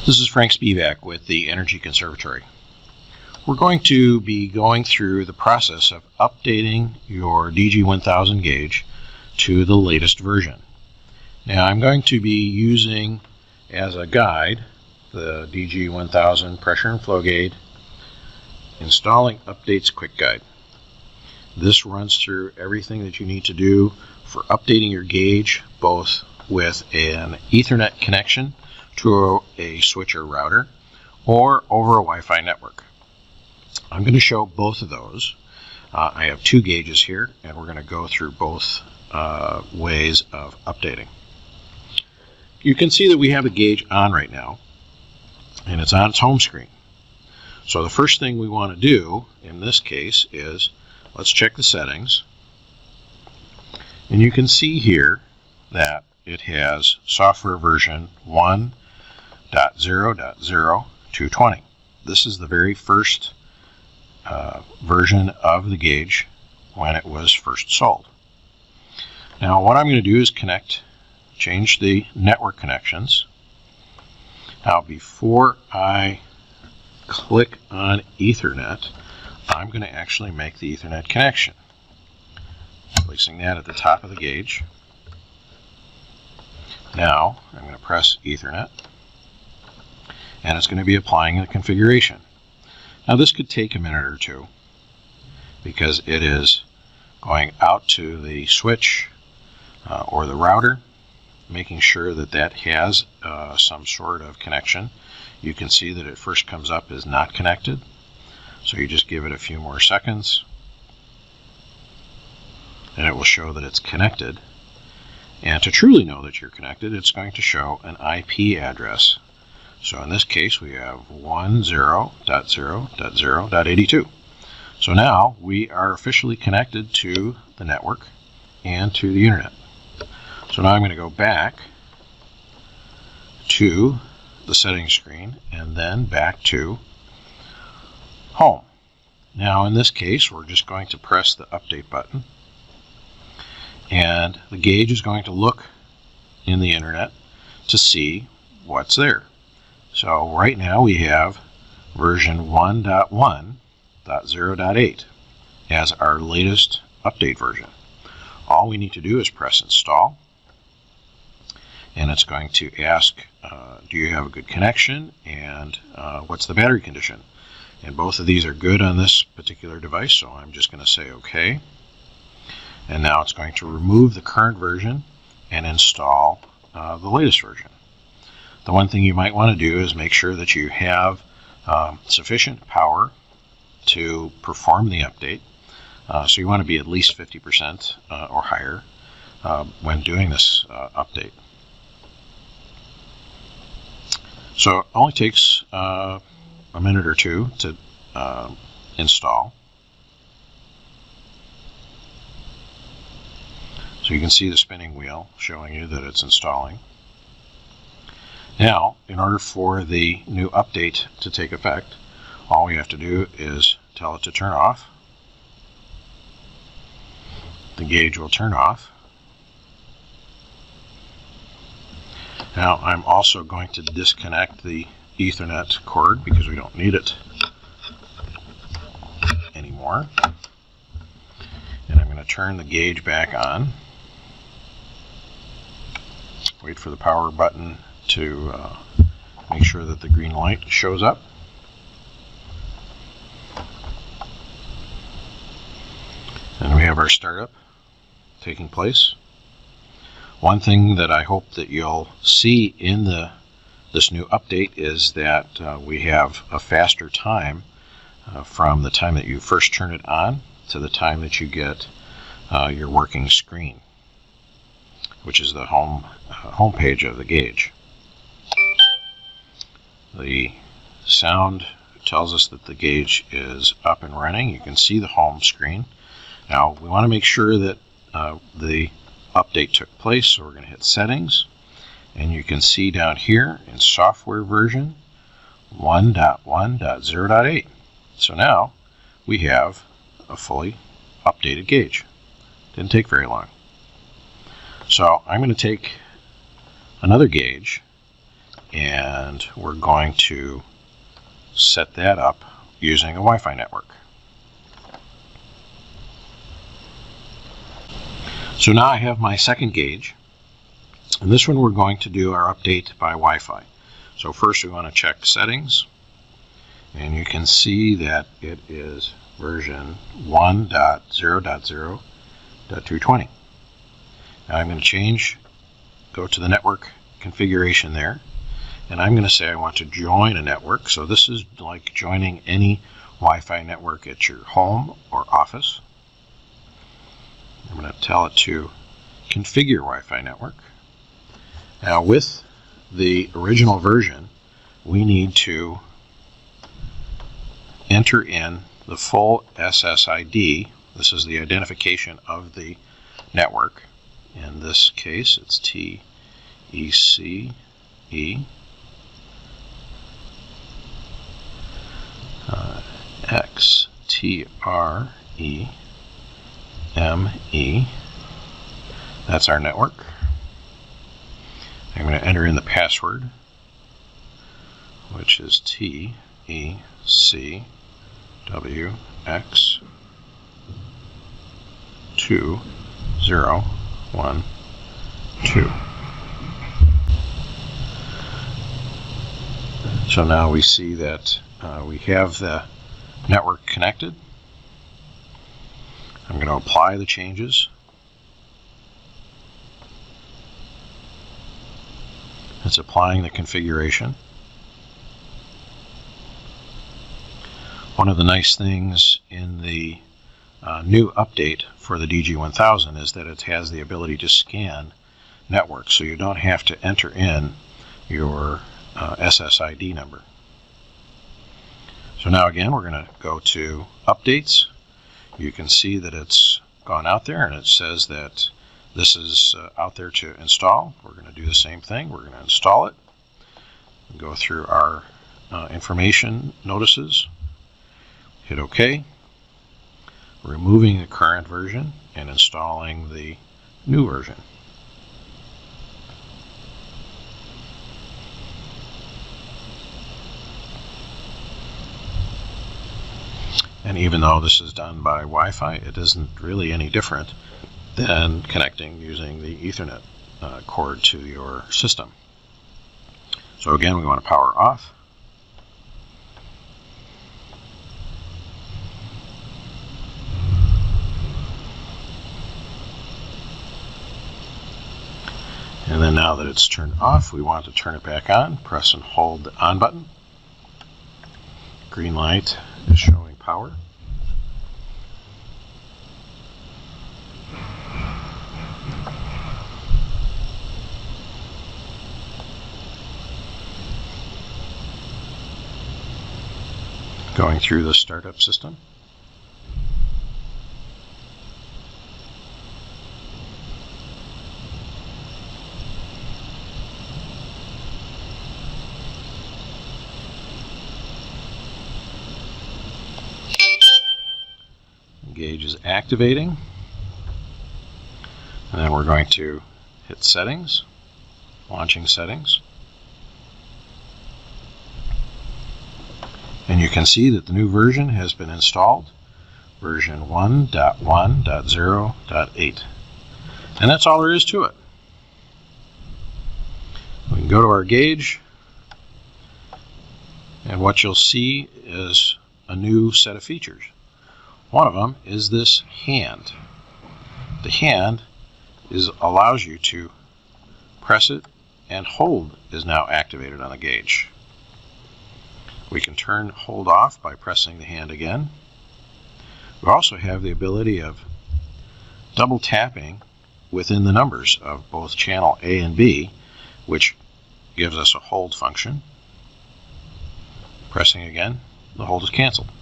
This is Frank Spivak with the Energy Conservatory. We're going to be going through the process of updating your DG-1000 gauge to the latest version. Now I'm going to be using as a guide the DG-1000 pressure and flow gauge installing updates quick guide. This runs through everything that you need to do for updating your gauge, both with an Ethernet connection to a switch or router or over a Wi-Fi network. I'm going to show both of those. I have two gauges here and we're going to go through both ways of updating. You can see that we have the gauge on right now and it's on its home screen. So the first thing we want to do in this case is let's check the settings, and you can see here that it has software version 1.0.0220. This is the very first version of the gauge when it was first sold. Now what I'm going to do is change the network connections. Now before I click on Ethernet, I'm going to actually make the Ethernet connection. Placing that at the top of the gauge. Now I'm going to press Ethernet and it's going to be applying the configuration. Now this could take a minute or two because it is going out to the switch or the router, making sure that that has some sort of connection. You can see that it first comes up as not connected, so you just give it a few more seconds and it will show that it's connected. And to truly know that you're connected, it's going to show an IP address. So in this case we have 10.0.0.82. So now we are officially connected to the network and to the internet. So now I'm going to go back to the settings screen and then back to home. Now in this case we're just going to press the update button and the gauge is going to look in the internet to see what's there. So right now we have version 1.1.0.8 as our latest update version. All we need to do is press install and it's going to ask do you have a good connection and what's the battery condition. And both of these are good on this particular device, so I'm just going to say OK. And now it's going to remove the current version and install the latest version. The one thing you might want to do is make sure that you have sufficient power to perform the update. So you want to be at least 50% or higher when doing this update. So it only takes a minute or two to install. So you can see the spinning wheel showing you that it's installing. Now, in order for the new update to take effect, all we have to do is tell it to turn off. The gauge will turn off. Now I'm also going to disconnect the Ethernet cord because we don't need it anymore. And I'm going to turn the gauge back on. Wait for the power button to make sure that the green light shows up. And we have our startup taking place. One thing that I hope that you'll see in this new update is that we have a faster time from the time that you first turn it on to the time that you get your working screen, which is the home page of the gauge. The sound tells us that the gauge is up and running. You can see the home screen. Now we want to make sure that the update took place, so we're going to hit settings, and you can see down here in software version 1.1.0.8. So now we have a fully updated gauge. Didn't take very long. So I'm going to take another gauge and we're going to set that up using a Wi-Fi network. So now I have my second gauge, and this one we're going to do our update by Wi-Fi. So first we want to check settings, and you can see that it is version 1.0.0.220. Now I'm going to go to the network configuration there, and I'm going to say I want to join a network. So this is like joining any Wi-Fi network at your home or office. I'm going to tell it to configure Wi-Fi network. Now with the original version, we need to enter in the full SSID. This is the identification of the network. In this case, it's TECE XTREME. That's our network. I'm going to enter in the password, which is TECWX2012. So now we see that we have the network connected. I'm going to apply the changes. It's applying the configuration. One of the nice things in the new update for the DG-1000 is that it has the ability to scan networks, so you don't have to enter in your SSID number. So now again, we're going to go to Updates. You can see that it's gone out there, and it says that this is out there to install. We're going to do the same thing. We're going to install it, go through our information notices, hit OK, removing the current version and installing the new version. And even though this is done by Wi-Fi, it isn't really any different than connecting using the Ethernet cord to your system. So again, we want to power off. And then now that it's turned off, we want to turn it back on. Press and hold the on button. Green light is showing power. Going through the startup system. Gauge is activating, and then we're going to hit settings, launching settings, and you can see that the new version has been installed, version 1.1.0.8, and that's all there is to it. We can go to our gauge, and what you'll see is a new set of features. One of them is this hand. The hand allows you to press it, and hold is now activated on the gauge. We can turn hold off by pressing the hand again. We also have the ability of double tapping within the numbers of both channel A and B, which gives us a hold function. Pressing again, the hold is canceled.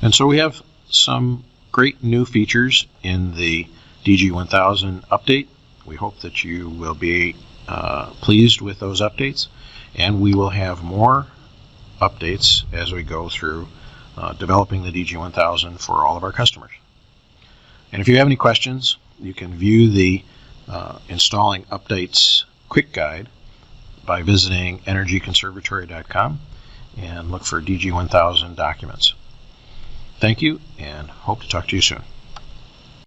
And so we have some great new features in the DG-1000 update. We hope that you will be pleased with those updates, and we will have more updates as we go through developing the DG-1000 for all of our customers. And if you have any questions, you can view the Installing Updates quick guide by visiting energyconservatory.com and look for DG-1000 documents. Thank you, and hope to talk to you soon.